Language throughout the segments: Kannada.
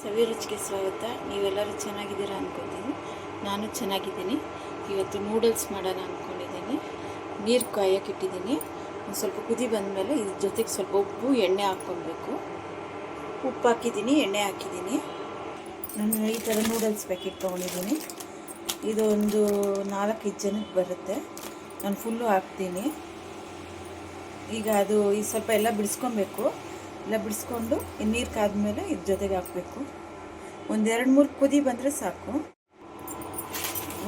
ಸವಿರುಚಿಗೆ ಸ್ವಾಗತ. ನೀವೆಲ್ಲರೂ ಚೆನ್ನಾಗಿದ್ದೀರಾ ಅಂದ್ಕೊತೀನಿ. ನಾನು ಚೆನ್ನಾಗಿದ್ದೀನಿ. ಇವತ್ತು ನೂಡಲ್ಸ್ ಮಾಡೋಣ ಅಂದ್ಕೊಂಡಿದ್ದೀನಿ. ನೀರು ಕಾಯೋಕೆ ಇಟ್ಟಿದ್ದೀನಿ. ಒಂದು ಸ್ವಲ್ಪ ಕುದಿ ಬಂದಮೇಲೆ ಇದ್ರ ಜೊತೆಗೆ ಸ್ವಲ್ಪ ಉಪ್ಪು ಎಣ್ಣೆ ಹಾಕ್ಕೊಳ್ಬೇಕು. ಉಪ್ಪು ಹಾಕಿದ್ದೀನಿ, ಎಣ್ಣೆ ಹಾಕಿದ್ದೀನಿ. ನಾನು ಈ ಥರ ನೂಡಲ್ಸ್ ಪ್ಯಾಕೆಟ್ ತೊಗೊಂಡಿದ್ದೀನಿ. ಇದು ಒಂದು 4-5 ಜನಕ್ಕೆ ಬರುತ್ತೆ. ನಾನು ಫುಲ್ಲು ಹಾಕ್ತೀನಿ. ಈಗ ಅದು ಈ ಸ್ವಲ್ಪ ಎಲ್ಲ ಬಿಡಿಸ್ಕೊಬೇಕು. ಎಲ್ಲ ಬಿಡಿಸ್ಕೊಂಡು ನೀರು ಕಾದ್ಮೇಲೆ ಇದ್ರ ಜೊತೆಗೆ ಹಾಕಬೇಕು. ಒಂದು 2-3 ಕುದಿ ಬಂದರೆ ಸಾಕು.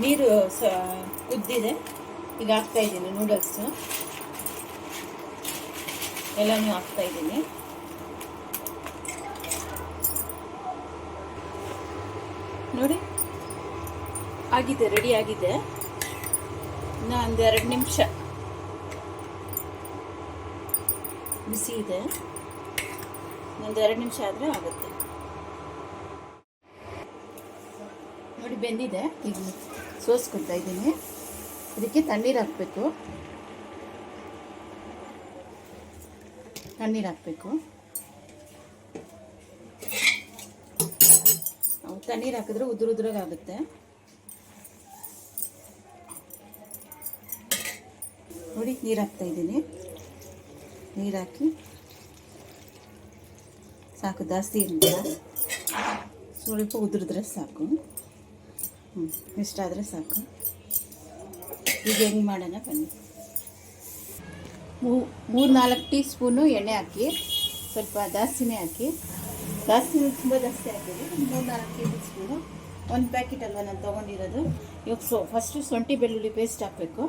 ನೀರು ಕುದ್ದಿದೆ. ಈಗ ಹಾಕ್ತಾಯಿದ್ದೀನಿ ನೂಡಲ್ಸು ಎಲ್ಲನೂ ಹಾಕ್ತಾಯಿದ್ದೀನಿ. ನೋಡಿ ಆಗಿದೆ, ರೆಡಿ ಆಗಿದೆ. ಇನ್ನು ಒಂದು 2 ನಿಮಿಷ ಬಿಸಿ ಇದೆ. ಒಂದು 2 ನಿಮಿಷ ಆದರೆ ಆಗುತ್ತೆ. ನೋಡಿ ಬೆಂದಿದೆ. ಈಗ ಸೋಸ್ಕೊತಾ ಇದ್ದೀನಿ. ಇದಕ್ಕೆ ತಣ್ಣೀರು ಹಾಕಬೇಕು. ತಣ್ಣೀರು ಹಾಕಿದ್ರೆ ಉದುರುದ್ರಾಗುತ್ತೆ. ನೋಡಿ ನೀರು ಹಾಕ್ತಾ ಇದ್ದೀನಿ. ನೀರು ಹಾಕಿ ಸಾಕು, ಜಾಸ್ತಿ ಇರಲಿಲ್ಲ, ಸ್ವಲ್ಪ ಉದುರಿದ್ರೆ ಸಾಕು. ಇಷ್ಟಾದರೆ ಸಾಕು. ಈಗ ಹೆಂಗೆ ಮಾಡೋಣ ಬನ್ನಿ. 3-4 ಟೀ ಸ್ಪೂನು ಎಣ್ಣೆ ಹಾಕಿ, ಸ್ವಲ್ಪ ಜಾಸ್ತಿನೇ ಹಾಕಿ, ತುಂಬ ಜಾಸ್ತಿ ಹಾಕಿದೆ. 3-4 ಟೇಬಲ್ ಸ್ಪೂನು. 1 ಪ್ಯಾಕೆಟ್ ಅಲ್ವಾ ನಾನು ತೊಗೊಂಡಿರೋದು. ಇವಾಗ ಫಸ್ಟು ಶುಂಠಿ ಬೆಳ್ಳುಳ್ಳಿ ಪೇಸ್ಟ್ ಹಾಕಬೇಕು.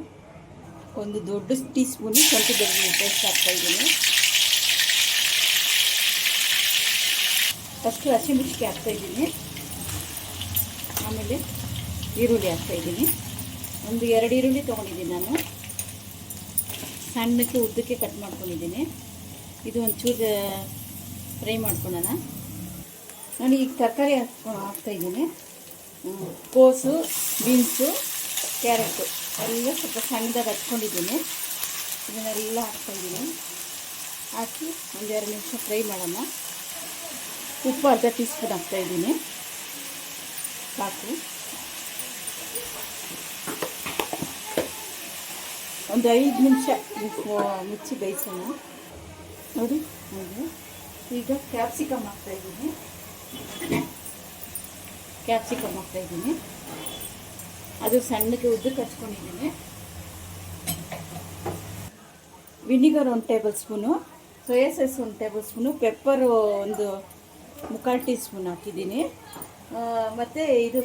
ಒಂದು ದೊಡ್ಡ ಟೀ ಸ್ಪೂನು ಶುಂಠಿ ಬೆಳ್ಳುಳ್ಳಿ ಪೇಸ್ಟ್ ಹಾಕ್ತಾಯಿದ್ದೀನಿ. ಫಸ್ಟು ಹಸಿಮೆಣಸಿಗೆ ಹಾಕ್ತಾಯಿದ್ದೀನಿ. ಆಮೇಲೆ ಈರುಳ್ಳಿ ಹಾಕ್ತಾಯಿದ್ದೀನಿ. ಒಂದು 2 ಈರುಳ್ಳಿ ತೊಗೊಂಡಿದ್ದೀನಿ ನಾನು. ಸಣ್ಣಕ್ಕೆ ಉದ್ದಕ್ಕೆ ಕಟ್ ಮಾಡ್ಕೊಂಡಿದ್ದೀನಿ. ಇದು ಒಂಚೂರು ಫ್ರೈ ಮಾಡ್ಕೊಳ್ಳೋಣ. ನಾನು ಈಗ ತರಕಾರಿ ಹಾಕ್ತಾಯಿದ್ದೀನಿ. ಕೋಸು, ಬೀನ್ಸು, ಕ್ಯಾರೆಟು ಎಲ್ಲ ಸ್ವಲ್ಪ ಸಣ್ಣದಾಗಿ ಹಚ್ಕೊಂಡಿದ್ದೀನಿ. ಇದನ್ನೆಲ್ಲ ಹಾಕ್ತಾಯಿದ್ದೀನಿ. ಹಾಕಿ ಒಂದು 2 ನಿಮಿಷ ಫ್ರೈ ಮಾಡೋಣ. ಉಪ್ಪು ಅರ್ಧ ಟೀ ಸ್ಪೂನ್ ಹಾಕ್ತಾಯಿದ್ದೀನಿ. ಸಾಕು. ಒಂದು 5 ನಿಮಿಷ ಮುಚ್ಚಿ ಬೇಯಿಸೋಣ. ನೋಡಿ ಹಾಗೆ. ಈಗ ಕ್ಯಾಪ್ಸಿಕಮ್ ಹಾಕ್ತಾಯಿದ್ದೀನಿ. ಅದು ಸಣ್ಣಕ್ಕೆ ಉದ್ದಕ್ಕೆ ಹಚ್ಕೊಂಡಿದ್ದೀನಿ. Vinegar 1 tablespoon, soya sauce 1 tablespoon, pepper ಒಂದು 3/4 ಟೀ ಸ್ಪೂನ್ ಹಾಕಿದ್ದೀನಿ. ಮತ್ತು ಇದು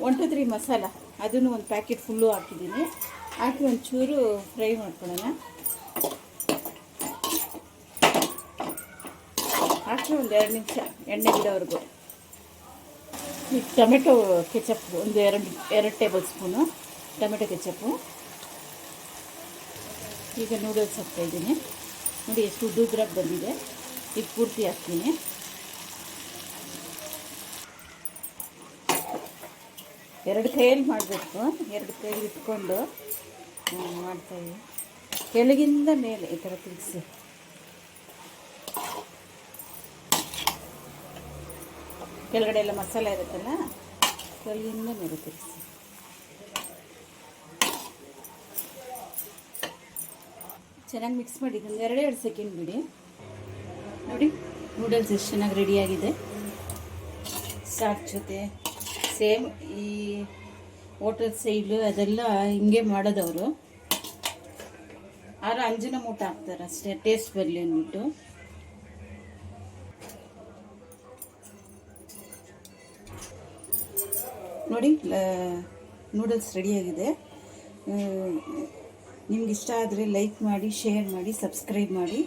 1 2 3 ಮಸಾಲ, ಅದನ್ನು ಒಂದು ಪ್ಯಾಕೆಟ್ ಫುಲ್ಲು ಹಾಕಿದ್ದೀನಿ. ಹಾಕಿ ಒಂಚೂರು ಫ್ರೈ ಮಾಡ್ಕೊಳ್ಳೋಣ. ಹಾಕಿ ಒಂದು 2 ನಿಮಿಷ ಎಣ್ಣೆ ಬಿಡೋವರೆಗೂ. ಈಗ ಟೊಮೆಟೊ ಕೆಚಪ್ ಒಂದು 2 ಟೇಬಲ್ ಸ್ಪೂನು ಟೊಮೆಟೊ ಕೆಚಪ್ಪು. ಈಗ ನೂಡಲ್ಸ್ ಹಾಕ್ತಾಯಿದ್ದೀನಿ. ನೋಡಿ ಎಷ್ಟು ಉದ್ದುದ್ರಾಗಿ ಬಂದಿದೆ. ಈಗ ಪೂರ್ತಿ ಹಾಕ್ತೀನಿ. ಎರಡು ಕೈಯಲ್ಲಿ ಮಾಡಬೇಕು. 2 ಕೈಯಲ್ಲಿ ಇಟ್ಕೊಂಡು ಮಾಡ್ತಾಯಿದ್ದೀನಿ. ಕೆಳಗಿಂದ ಮೇಲೆ ಈ ಥರ ತಿರುಗಿಸಿ. ಕೆಳಗಡೆ ಎಲ್ಲ ಮಸಾಲೆ ಇರುತ್ತಲ್ಲ, ಕೆಳಗಿಂದ ಮೇಲೆ ತಿರುಗಿಸಿ. ಚೆನ್ನಾಗಿ ಮಿಕ್ಸ್ ಮಾಡಿ ಒಂದು 2 ಸೆಕೆಂಡ್ ಬಿಡಿ. ನೋಡಿ ನೂಡಲ್ಸ್ ಎಷ್ಟು ಚೆನ್ನಾಗಿ ರೆಡಿಯಾಗಿದೆ. ಸಾಕು ಜೊತೆ ಸೇಮ್ ಈ ಹೋಟೆಲ್ ಸೈಡು ಅದೆಲ್ಲ ಹಿಂಗೆ ಮಾಡೋದವರು. ಆರು ಅಂಜನ ಮೂಟ ಹಾಕ್ತಾರೆ ಅಷ್ಟೇ, ಟೇಸ್ಟ್ ಬರಲಿ ಅಂದ್ಬಿಟ್ಟು. ನೋಡಿ ನೂಡಲ್ಸ್ ರೆಡಿಯಾಗಿದೆ. ನಿಮ್ಗೆ ಇಷ್ಟ ಆದರೆ ಲೈಕ್ ಮಾಡಿ, ಶೇರ್ ಮಾಡಿ, ಸಬ್ಸ್ಕ್ರೈಬ್ ಮಾಡಿ.